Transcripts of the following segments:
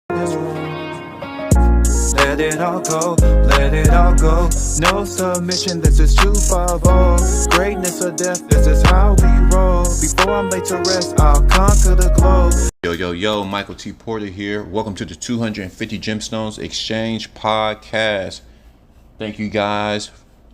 this room. Let it all go, let it all go. No submission, this is 250. Greatness or death, this is how we roll. Before I'm laid to rest, I'll conquer the globe. Yo, Michael T. Porter here. Welcome to the 250 Gemstones Exchange Podcast. Thank you guys,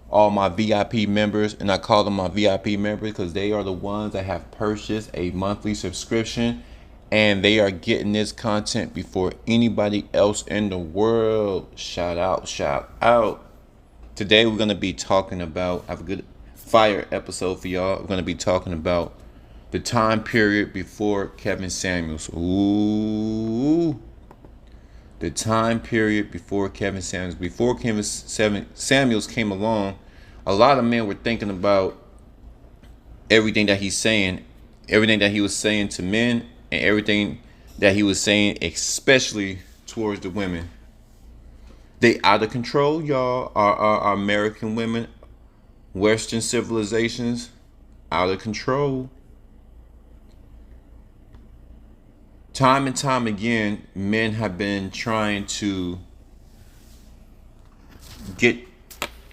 all my VIP members, and I call them my VIP members because they are the ones that have purchased a monthly subscription, and they are getting this content before anybody else in the world. Shout out. Today we're going to be talking about, I have a good fire episode for y'all. We're going to be talking about the time period before Kevin Samuels. The time period before Kevin Samuels. Before Kevin Samuels came along, a lot of men were thinking about everything that he's saying, everything that he was saying to men, and everything that he was saying, especially towards the women. They out of control, y'all. Our American women, Western civilizations, out of control. Time and time again, men have been trying to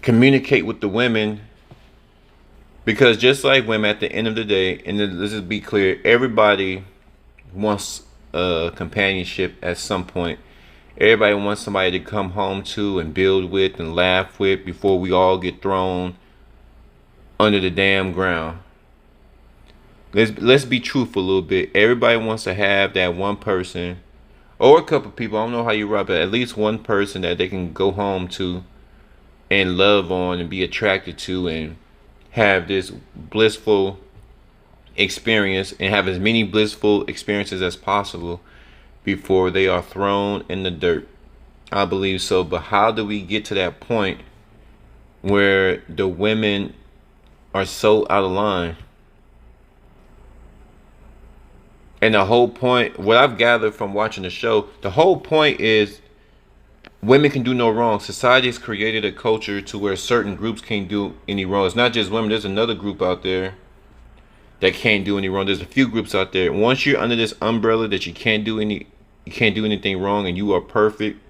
communicate with the women, because just like women, at the end of the day, and let's just be clear, everybody wants companionship at some point. Everybody wants somebody to come home to and build with and laugh with before we all get thrown under the damn ground. Let's be truthful a little bit. Everybody wants to have that one person or a couple people, I don't know how you rock, but at least one person that they can go home to and love on and be attracted to and have this blissful experience and have as many blissful experiences as possible before they are thrown in the dirt. I believe so. But how do we get to that point where the women are so out of line? And the whole point, what I've gathered from watching the show, the whole point is women can do no wrong. Society has created a culture to where certain groups can't do any wrong. It's not just women. There's another group out there that can't do any wrong. There's a few groups out there. Once you're under this umbrella that you can't do anything wrong and you are perfect,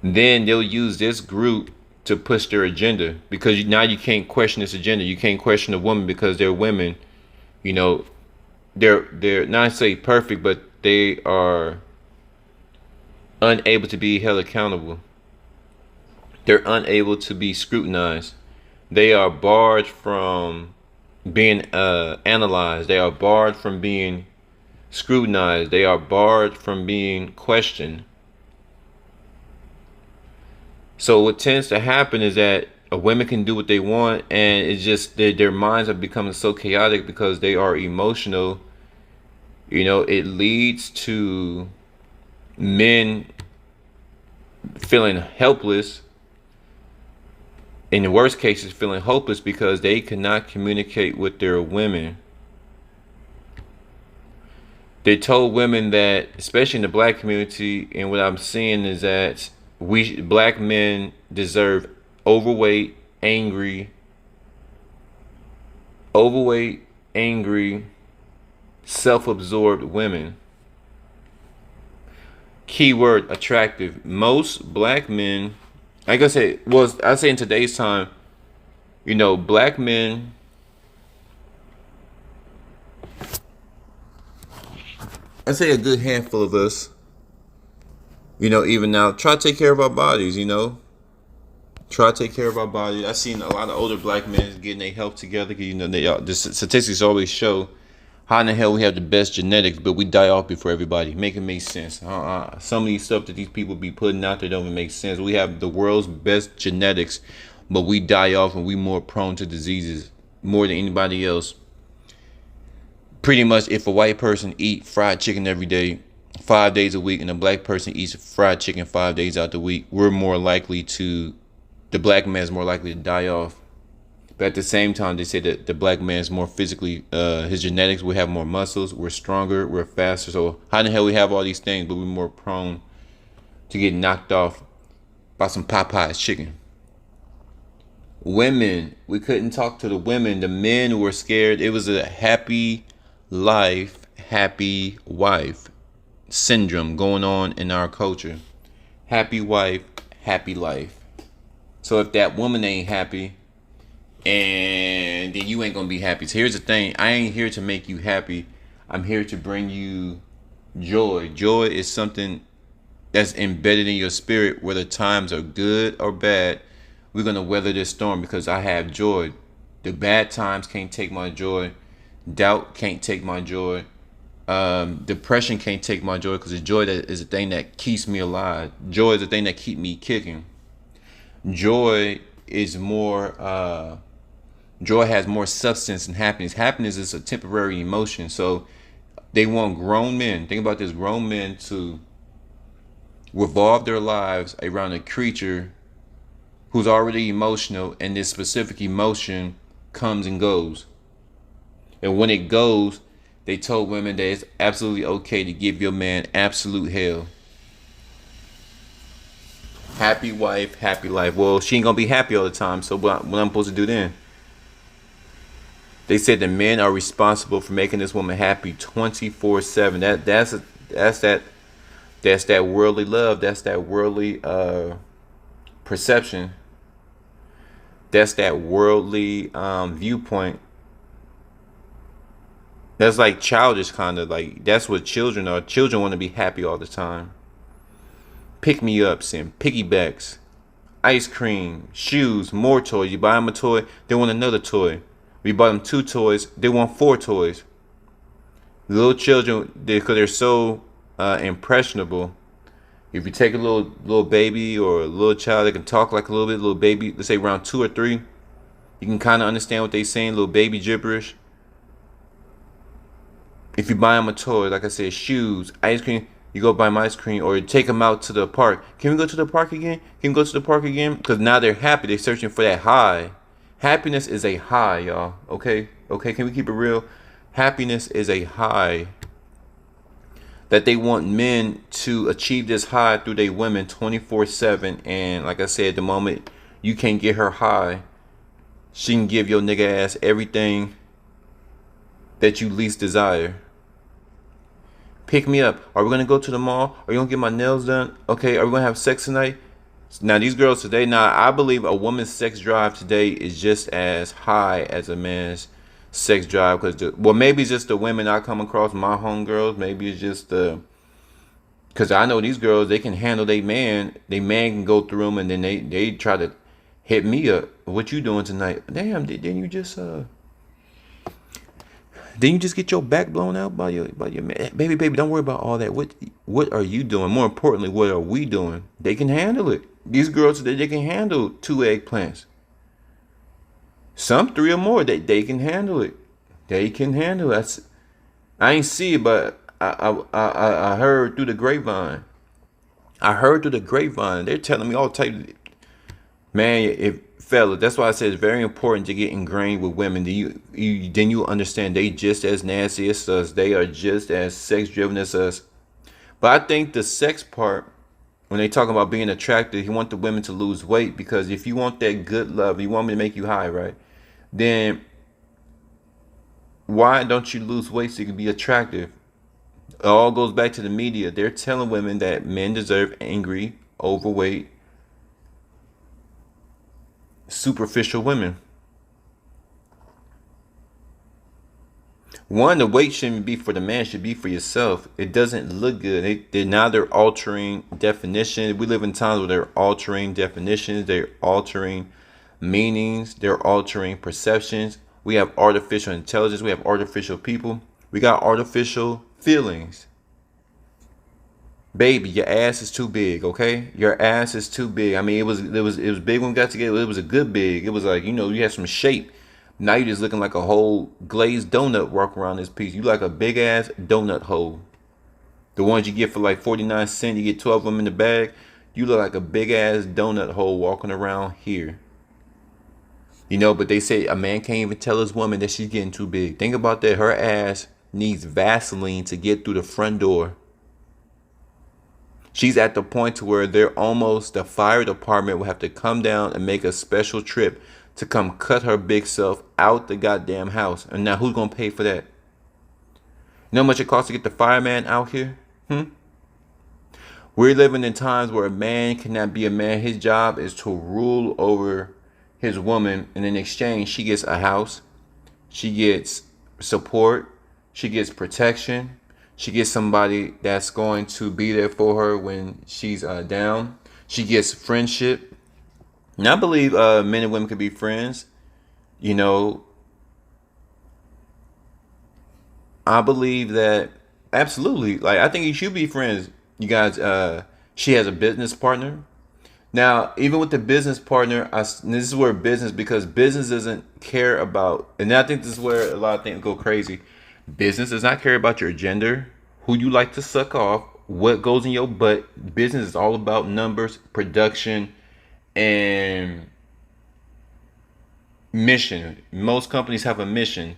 then they'll use this group to push their agenda, because now you can't question this agenda. You can't question a woman because they're women. You know, they're not say perfect, but they are unable to be held accountable. They're unable to be scrutinized. They are barred from being analyzed. They are barred from being scrutinized. They are barred from being questioned. So what tends to happen is that women can do what they want, and it's just their minds are becoming so chaotic because they are emotional. You know, it leads to men feeling helpless. In the worst cases, feeling hopeless because they cannot communicate with their women. They told women that, especially in the black community, and what I'm seeing is that black men deserve overweight, angry, self-absorbed women. Keyword attractive. Most black men, like I said, I say in today's time, you know, black men, I say a good handful of us, you know, even now, try to take care of our bodies, you know. Try to take care of our bodies. I've seen a lot of older black men getting their health together. You know, the statistics always show how in the hell we have the best genetics, but we die off before everybody. Make it make sense. Some of these stuff that these people be putting out there don't even make sense. We have the world's best genetics, but we die off and we more prone to diseases more than anybody else. Pretty much, if a white person eat fried chicken every day, 5 days a week, and a black person eats fried chicken 5 days out the week, the black man is more likely to die off. But at the same time, they say that the black man is more physically, his genetics, we have more muscles, we're stronger, we're faster. So how in the hell we have all these things, but we're more prone to get knocked off by some Popeye's chicken? Women, we couldn't talk to the women. The men were scared. It was a happy life, happy wife. syndrome going on in our culture. Happy wife, happy life. So if that woman ain't happy, and then you ain't gonna be happy. So here's the thing: I ain't here to make you happy. I'm here to bring you joy. Joy is something that's embedded in your spirit, whether times are good or bad. We're gonna weather this storm because I have joy. The bad times can't take my joy. Doubt can't take my joy. Depression can't take my joy, because the joy that is the thing that keeps me alive. Joy is the thing that keeps me kicking. Joy is more. Joy has more substance than happiness. Happiness is a temporary emotion. So they want grown men. Think about this: grown men to revolve their lives around a creature who's already emotional, and this specific emotion comes and goes. And when it goes, they told women that it's absolutely okay to give your man absolute hell. Happy wife, happy life. Well, she ain't gonna be happy all the time. So what I'm supposed to do then? They said the men are responsible for making this woman happy 24/7. That's that worldly love. That's that worldly perception. That's that worldly viewpoint. That's like childish, kind of like, that's what children are. Children want to be happy all the time. Pick me ups and piggybacks, ice cream, shoes, more toys. You buy them a toy, they want another toy. We bought them 2 toys, they want 4 toys. Little children, because they're so impressionable. If you take a little baby or a little child that can talk like a little baby, let's say around 2 or 3, you can kind of understand what they're saying, little baby gibberish. If you buy them a toy, like I said, shoes, ice cream, you go buy them ice cream, or you take them out to the park. Can we go to the park again? Can we go to the park again? Because now they're happy. They're searching for that high. Happiness is a high, y'all. Okay? Okay, can we keep it real? Happiness is a high. That they want men to achieve this high through their women 24/7. And like I said, the moment you can't get her high, she can give your nigga ass everything that you least desire. Pick me up. Are we gonna go to the mall? Are you gonna get my nails done? Okay, are we gonna have sex tonight? Now these girls today, now I believe a woman's sex drive today is just as high as a man's sex drive, because well, maybe it's just the women I come across, my homegirls. Maybe it's just because I know these girls, they can handle their man. Their man can go through them, and then they try to hit me up. What you doing tonight? Damn, didn't you just Didn't you just get your back blown out by your man? Baby, don't worry about all that. What are you doing? More importantly, what are we doing? They can handle it. These girls today, they can handle 2 eggplants. Some 3 or more. They can handle it. They can handle it. I ain't see it, but I heard through the grapevine. They're telling me all types. Man, fella, that's why I said it's very important to get ingrained with women. Then you understand they just as nasty as us. They are just as sex driven as us. But I think the sex part, when they talk about being attractive, you want the women to lose weight, because if you want that good love, you want me to make you high, right? Then why don't you lose weight so you can be attractive? It all goes back to the media. They're telling women that men deserve angry, overweight, superficial women. One, the weight shouldn't be for the man, should be for yourself. It doesn't look good. They're altering definition. We live in times where they're altering definitions. They're altering meanings. They're altering perceptions. We have artificial intelligence. We have artificial people. We got artificial feelings. Baby, your ass is too big, okay? Your ass is too big. I mean, it was big when we got together. It was a good big. It was like, you had some shape. Now you're just looking like a whole glazed donut walking around this piece. You like a big ass donut hole. The ones you get for like 49 cents, you get 12 of them in the bag. You look like a big ass donut hole walking around here. But they say a man can't even tell his woman that she's getting too big. Think about that. Her ass needs Vaseline to get through the front door. She's at the point to where the fire department will have to come down and make a special trip to come cut her big self out the goddamn house. And now who's going to pay for that? You know how much it costs to get the fireman out here? We're living in times where a man cannot be a man. His job is to rule over his woman, and in exchange, she gets a house, she gets support, she gets protection, she gets somebody that's going to be there for her when she's down. She gets friendship. And I believe men and women can be friends. You know, I believe that absolutely. Like, I think you should be friends. You guys, she has a business partner. Now, even with the business partner, and this is where business, because business doesn't care about, and I think this is where a lot of things go crazy. Business does not care about your gender, who you like to suck off, what goes in your butt. Business is all about numbers, production, and mission. Most companies have a mission.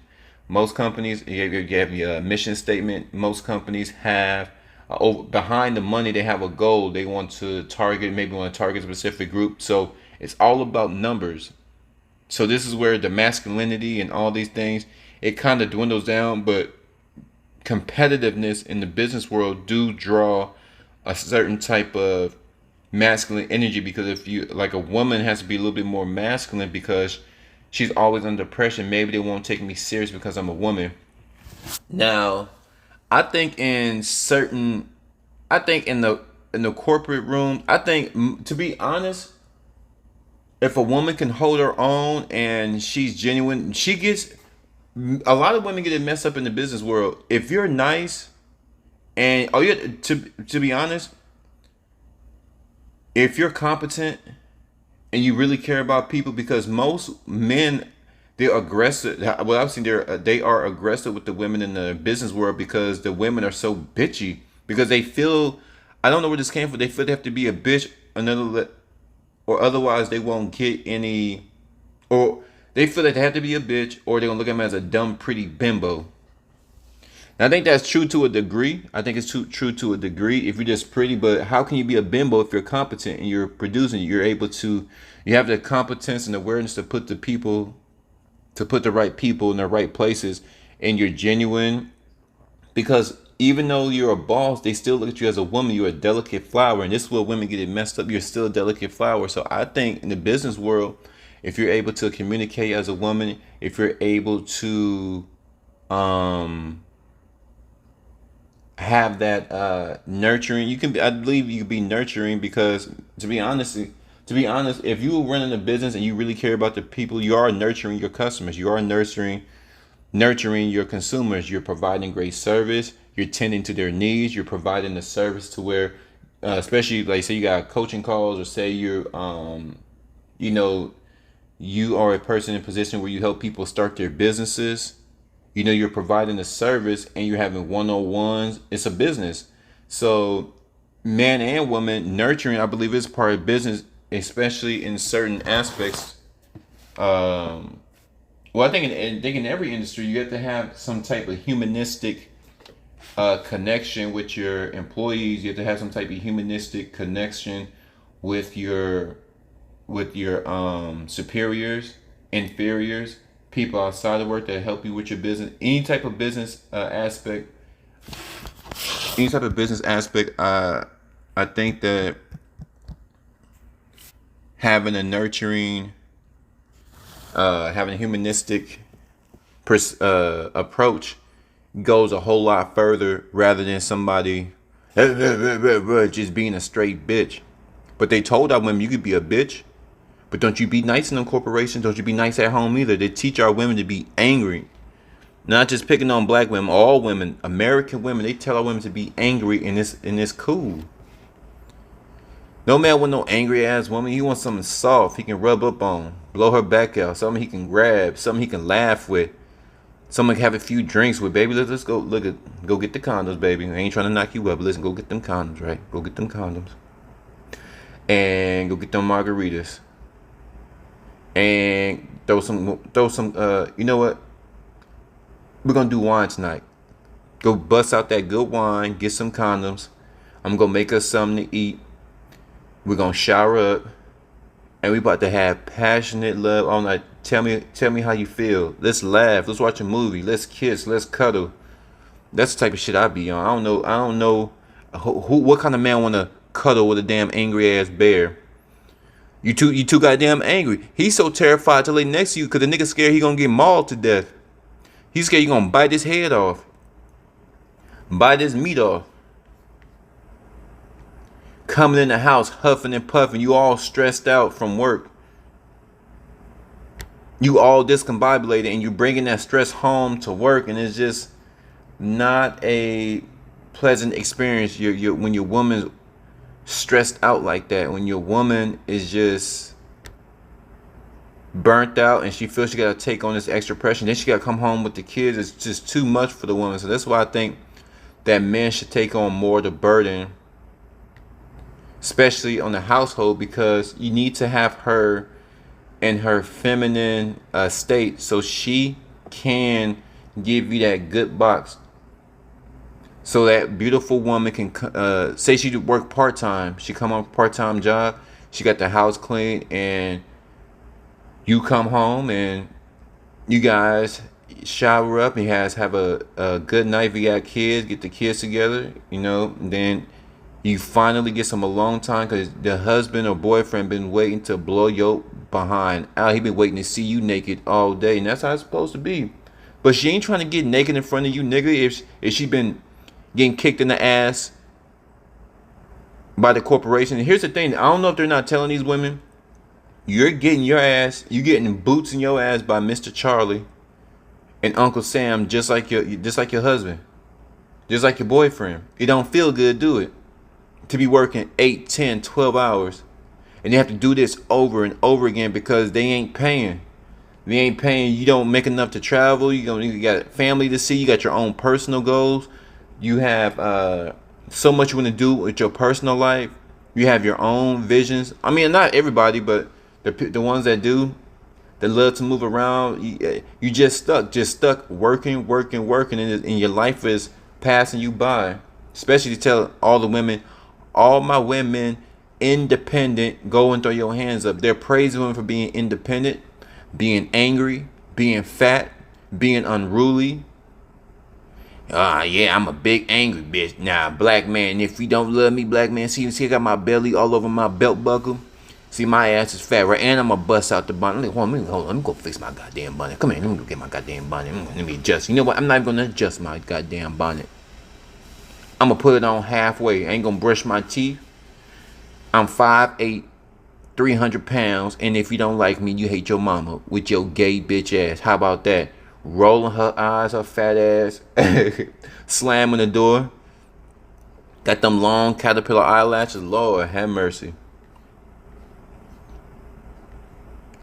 Most companies, you have your mission statement. Most companies have behind the money, they have a goal. They want to target, maybe want to target a specific group. So it's all about numbers. So this is where the masculinity and all these things, it kind of dwindles down. But competitiveness in the business world do draw a certain type of masculine energy, because if you, like, a woman has to be a little bit more masculine because she's always under pressure. Maybe they won't take me serious because I'm a woman. Now, I think in the corporate room, I think, to be honest, if a woman can hold her own and she's genuine, she gets, a lot of women get it messed up in the business world. If you're nice and, oh yeah, to be honest, if you're competent and you really care about people, because most men, they're aggressive. Well, I've seen they are aggressive with the women in the business world because the women are so bitchy, because they feel, I don't know where this came from. They feel they have to be a bitch or otherwise they won't get any, or they feel that they have to be a bitch or they're gonna look at them as a dumb pretty bimbo. And I think that's true to a degree. I think it's true to a degree if you're just pretty. But how can you be a bimbo if you're competent and you're producing? You're able to, you have the competence and awareness to put the right people in the right places, and you're genuine. Because even though you're a boss, they still look at you as a woman. You're a delicate flower, and this is where women get it messed up. You're still a delicate flower. So I think in the business world, if you're able to communicate as a woman, if you're able to have that nurturing, you can be, I believe you can be nurturing, because to be honest, if you run in a business and you really care about the people, you are nurturing your customers, you are nurturing your consumers, you're providing great service, you're tending to their needs, you're providing a service to where, especially like say you got coaching calls, or say you're you know, you are a person in position where you help people start their businesses. You know, you're providing a service and you're having one-on-ones. It's a business. So man and woman, nurturing, I believe, is part of business, especially in certain aspects. Well, I think in every industry, you have to have some type of humanistic connection with your employees. You have to have some type of humanistic connection with your superiors, inferiors, people outside of work that help you with your business. Any type of business aspect. I think that having a nurturing, having a humanistic approach goes a whole lot further, rather than somebody just being a straight bitch. But they told our women, you could be a bitch, but don't you be nice in them corporations. Don't you be nice at home either. They teach our women to be angry. Not just picking on black women, all women, American women. They tell our women to be angry, and it's cool. No man want no angry ass woman. He wants something soft he can rub up on, blow her back out, something he can grab, something he can laugh with, someone can have a few drinks with. Baby, let's go go get the condoms, baby. I ain't trying to knock you up, but listen, go get them condoms, right? Go get them condoms. And go get them margaritas. And throw some you know what? We're gonna do wine tonight. Go bust out that good wine, get some condoms. I'm gonna make us something to eat. We're gonna shower up, and we about to have passionate love all night. Tell me how you feel. Let's laugh. Let's watch a movie. Let's kiss. Let's cuddle. That's the type of shit I be on. I don't know what kind of man wanna cuddle with a damn angry ass bear. You too goddamn angry. He's so terrified to lay next to you because the nigga scared he gonna get mauled to death. He's scared you gonna bite his head off. Bite his meat off. Coming in the house huffing and puffing. You all stressed out from work. You all discombobulated and you bringing that stress home to work, and it's just not a pleasant experience. When your woman's stressed out like that, when your woman is just burnt out and she feels she gotta take on this extra pressure, then she gotta come home with the kids. It's just too much for the woman. So that's why I think that men should take on more of the burden, especially on the household, because you need to have her in her feminine state so she can give you that good box. So that beautiful woman can say she work part-time. She come on a part-time job. She got the house clean, and you come home and you guys shower up and you guys have a good night. If you got kids, get the kids together, then you finally get some alone time because the husband or boyfriend been waiting to blow your behind out. He been waiting to see you naked all day, and that's how it's supposed to be. But she ain't trying to get naked in front of you, nigga. If she been getting kicked in the ass by the corporation. And here's the thing, I don't know if they're not telling these women, you're getting boots in your ass by Mr. Charlie and Uncle Sam, just like your husband, just like your boyfriend. It don't feel good, do it? To be working 8, 10, 12 hours. And you have to do this over and over again because they ain't paying. They ain't paying. You don't make enough to travel. You got family to see. You got your own personal goals. You have so much you want to do with your personal life. You have your own visions. I mean, not everybody, but the ones that do, that love to move around. You just stuck working, and your life is passing you by. Especially to tell all the women, all my women, independent, go and throw your hands up. They're praising women for being independent, being angry, being fat, being unruly. Yeah, I'm a big angry bitch. Nah, black man, if you don't love me, black man, see I got my belly all over my belt buckle. See, my ass is fat, right? And I'm gonna bust out the bonnet. Hold on, let me go fix my goddamn bonnet. Come here, let me go get my goddamn bonnet. Let me adjust. You know what? I'm not even gonna adjust my goddamn bonnet. I'm gonna put it on halfway. I ain't gonna brush my teeth. I'm 5'8", 300 pounds, and if you don't like me, you hate your mama with your gay bitch ass. How about that? Rolling her eyes, her fat ass, slamming the door. Got them long caterpillar eyelashes. Lord, have mercy.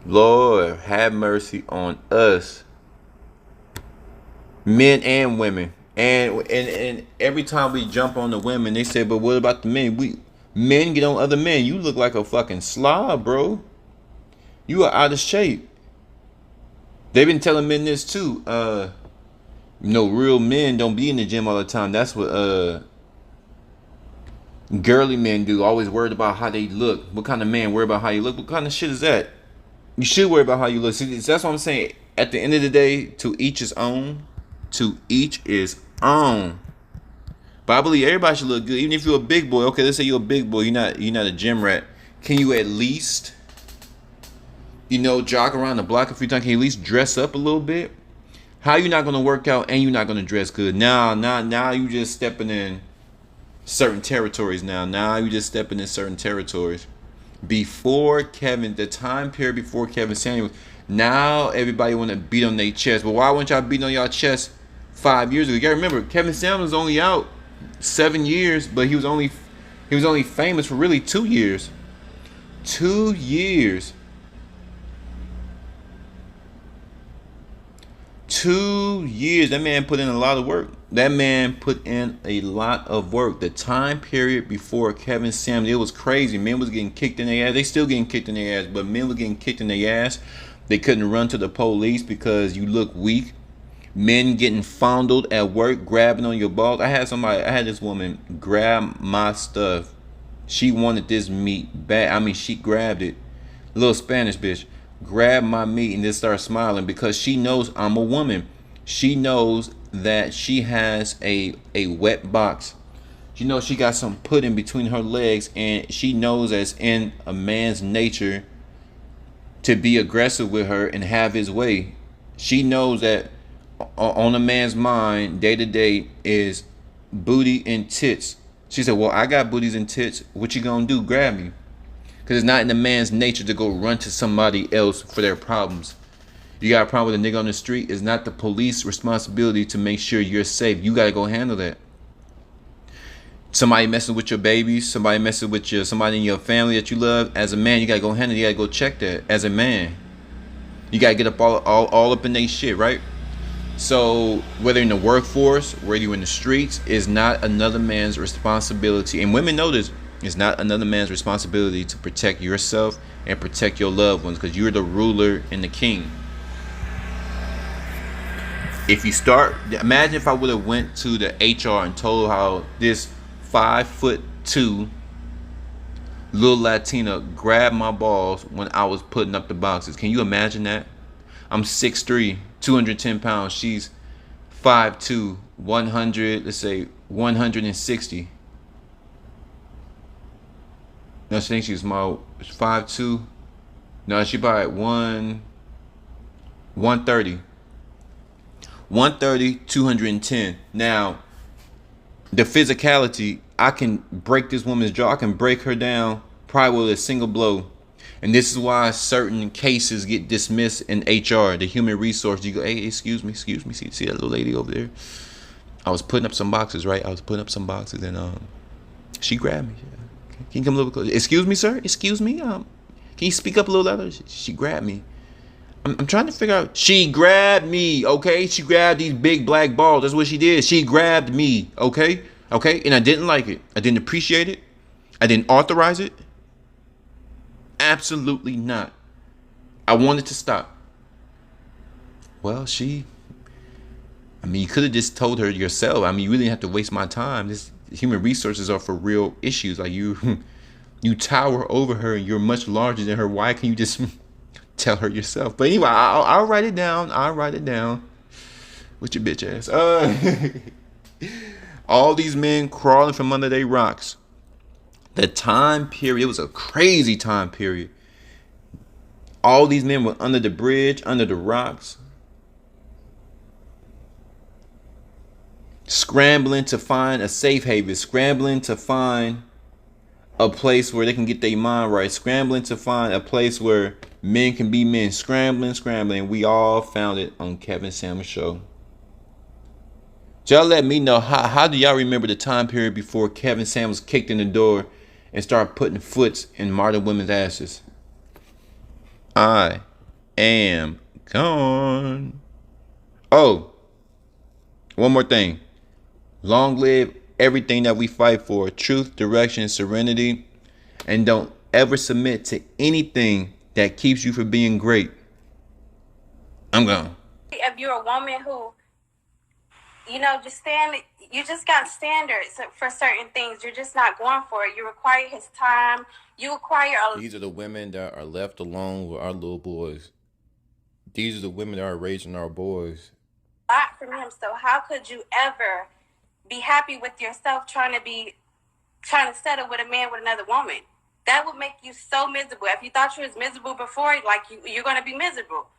Lord, have mercy on us, men and women. And every time we jump on the women, they say, but what about the men? Men get on other men. You look like a fucking slob, bro. You are out of shape. They've been telling men this too. Real men don't be in the gym all the time. That's what girly men do. Always worried about how they look. What kind of man worry about how you look? What kind of shit is that? You should worry about how you look. See, that's what I'm saying. At the end of the day, to each his own. To each his own. But I believe everybody should look good. Even if you're a big boy. Okay, let's say you're a big boy. You're not a gym rat. Can you at least, jog around the block a few times? Can you at least dress up a little bit? How you not gonna work out and you're not gonna dress good? Now you just stepping in certain territories. Now you just stepping in certain territories. Before Kevin, the time period before Kevin Samuels, now everybody want to beat on their chest. But why weren't y'all beating on y'all chest 5 years ago? You gotta remember, Kevin Samuels was only out 7 years, but he was only famous for really 2 years. 2 years. 2 years. That man put in a lot of work. The time period before Kevin Samuels, it was crazy. Men was getting kicked in their ass. They still getting kicked in their ass, but men were getting kicked in their ass. They couldn't run to the police because you look weak. Men getting fondled at work, grabbing on your balls. I had this woman grab my stuff. She wanted this meat bad. I mean, she grabbed it. Little Spanish bitch. Grab my meat and just start smiling because she knows I'm a woman. She knows that she has a wet box. She knows she got some pudding between her legs, and she knows as in a man's nature to be aggressive with her and have his way. She knows that on a man's mind, day to day, is booty and tits. She said, well, I got booties and tits. What you gonna do? Grab me. Because it's not in the man's nature to go run to somebody else for their problems. You got a problem with a nigga on the street, it's not the police responsibility to make sure you're safe. You gotta go handle that. Somebody messing with your babies, somebody messing with somebody in your family that you love, as a man, you gotta go handle it. You gotta go check that as a man. You gotta get up all up in their shit, right? So whether in the workforce, whether you're in the streets, is not another man's responsibility. And women know this. It's not another man's responsibility to protect yourself and protect your loved ones, because you're the ruler and the king. If you start, imagine if I would have went to the HR and told how this 5'2" little Latina grabbed my balls when I was putting up the boxes. Can you imagine that? I'm 6'3", 210 pounds. She's 5'2", 100, let's say 160. No, she thinks she's small. 5'2". No, she about 130. 130, 210. Now, the physicality, I can break this woman's jaw. I can break her down probably with a single blow. And this is why certain cases get dismissed in HR, the human resource. You go, hey, excuse me. See that little lady over there? I was putting up some boxes, right? And she grabbed me. Can you come a little closer? Excuse me, sir? Excuse me? Can you speak up a little louder? She grabbed me. I'm trying to figure out. She grabbed me, okay? She grabbed these big black balls. That's what she did. She grabbed me, okay? Okay? And I didn't like it. I didn't appreciate it. I didn't authorize it. Absolutely not. I wanted to stop. Well, you could have just told her yourself. You really didn't have to waste my time. This human resources are for real issues. Like you tower over her and you're much larger than her. Why can't you just tell her yourself? But anyway, I'll write it down. With your bitch ass. All these men crawling from under their rocks. The time period, it was a crazy time period. All these men were under the bridge, under the rocks, scrambling to find a safe haven, scrambling to find a place where they can get their mind right, scrambling to find a place where men can be men, scrambling. We all found it on Kevin Samuels Show. Y'all let me know, how do y'all remember the time period before Kevin Samuels kicked in the door and started putting foots in modern women's asses? I am gone. Oh, one more thing. Long live everything that we fight for. Truth, direction, serenity. And don't ever submit to anything that keeps you from being great. I'm gone. If you're a woman who, you just got standards for certain things. You're just not going for it. You require his time. You require These are the women that are left alone with our little boys. These are the women that are raising our boys. A lot from him. So how could you ever be happy with yourself trying to settle with a man with another woman? That would make you so miserable. If you thought you was miserable before, you're going to be miserable.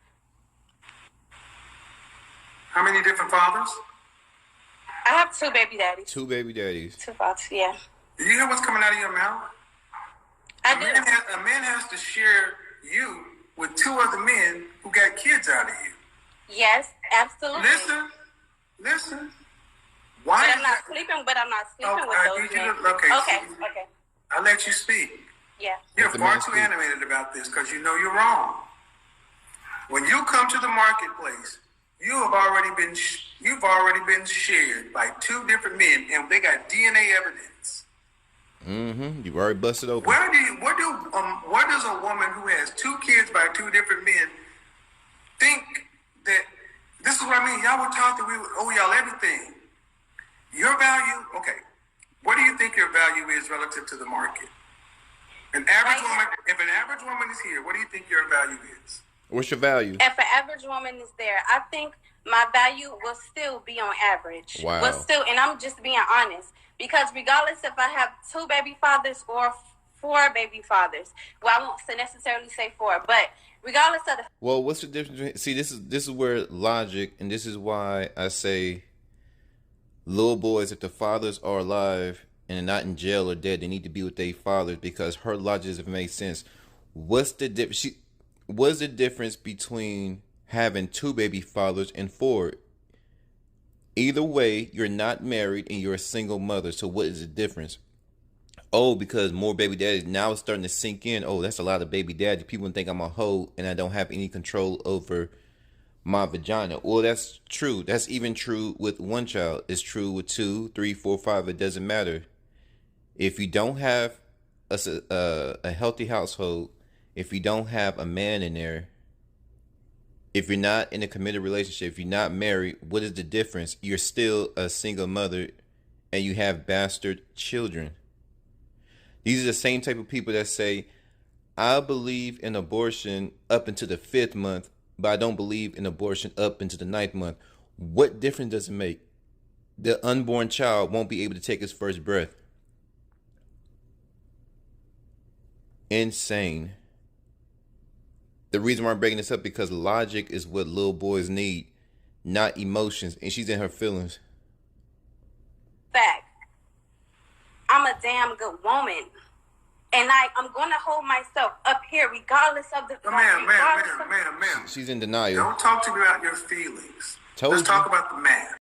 How many different fathers? I have 2 baby daddies. 2 baby daddies. 2 fathers, yeah. Do you hear what's coming out of your mouth? I do. A man has to share you with 2 other men who got kids out of you. Yes, absolutely. Listen. But I'm not sleeping with those men. Okay. I'll let you speak. Yeah. You're far too animated about this because you know you're wrong. When you come to the marketplace, you've already been shared by 2 different men, and they got DNA evidence. You've already busted open. What does a woman who has 2 kids by 2 different men think that? This is what I mean. Y'all were taught that we would owe y'all everything. Your value, okay. What do you think your value is relative to the market? If an average woman is here, what do you think your value is? What's your value? If an average woman is there, I think my value will still be on average. Wow. Will still, and I'm just being honest, because regardless if I have 2 baby fathers or 4 baby fathers, well, I won't necessarily say 4, but regardless of the. Well, what's the difference? See, this is where logic, and this is why I say, little boys, if the fathers are alive and they're not in jail or dead, they need to be with their fathers, because her logic doesn't make sense. What's the difference? What's the difference between having 2 baby fathers and 4? Either way, you're not married and you're a single mother. So what is the difference? Oh, because more baby daddies. Now it's starting to sink in. Oh, that's a lot of baby daddies. People think I'm a hoe and I don't have any control over my vagina. Well, that's true. That's even true with 1 child. It's true with 2, 3, 4, 5. It doesn't matter. If you don't have a healthy household, if you don't have a man in there, if you're not in a committed relationship, if you're not married, what is the difference? You're still a single mother and you have bastard children. These are the same type of people that say, I believe in abortion up until the 5th month, but I don't believe in abortion up until the 9th month. What difference does it make? The unborn child won't be able to take his first breath. Insane. The reason why I'm breaking this up, because logic is what little boys need, not emotions. And she's in her feelings. Fact. I'm a damn good woman. And I'm going to hold myself up here regardless of the... Ma'am. She's in denial. Don't talk to me about your feelings. Told Let's you. talk about the math.